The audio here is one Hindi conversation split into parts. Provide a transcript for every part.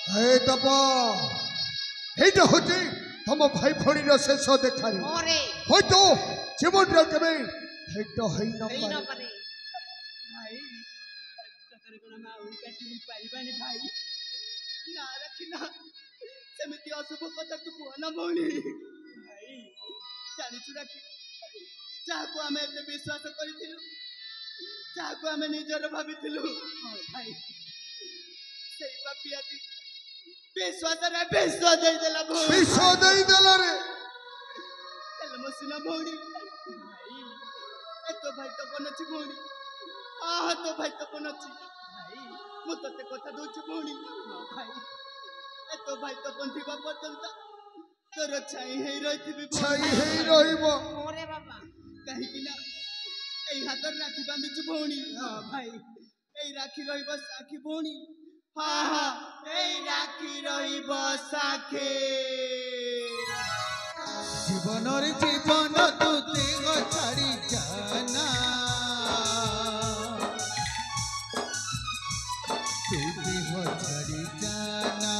हे दबा हेटा होते तम भाई भणीर शेष देखारी होतो जीवन रे केबे हेटा हेई न पारे भाई सतरे कोना मा उई काटी पाइबानी भाई ना रखिना सेमिति अशुभ कथा तू कोना भौणी भाई जानि छु राखी जाको आमे एते विश्वास करिथिलु जाको आमे निजर भाबिथिलु भाई सेई पापी आजी विश्वास दे देला रे तेल मसिना भौणी भाई एतो भाई तो बनछि भौणी तो भाई तो बनछि भाई मु तते कथा दोछु भौणी भाई एतो भाई तो बंधिबा पर्यंत तोर छाई हेई रहिबो ओरे बाबा कहि कि ना एई हातर राखी बांधिछु भौणी भाई एई राखी रहिबो साखी भौणी हाँ एई राखी रहिबो साखी जीवन तू देह छाड़ी जाना तू देह छाड़ी जाना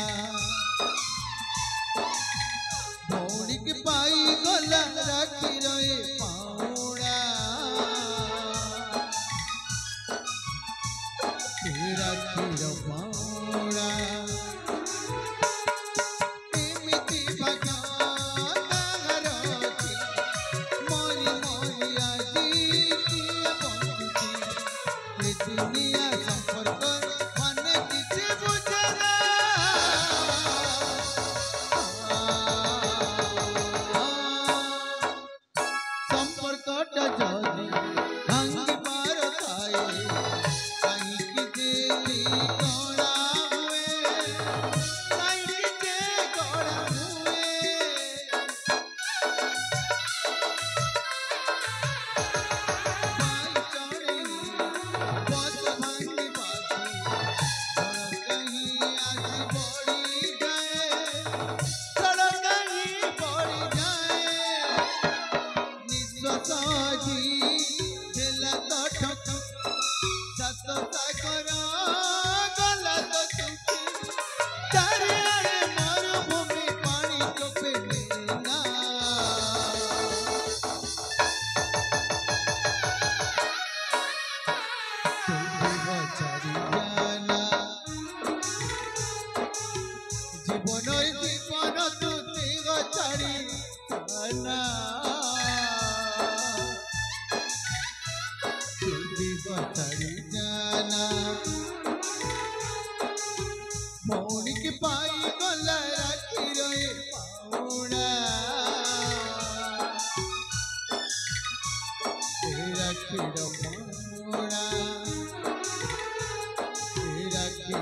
भौणी के पाई गला राखी रहे पाउड़ा राखी पाउड़ा भौणी के पाई गला राखी रहे पाउड़ा राखी पाउड़ा राखी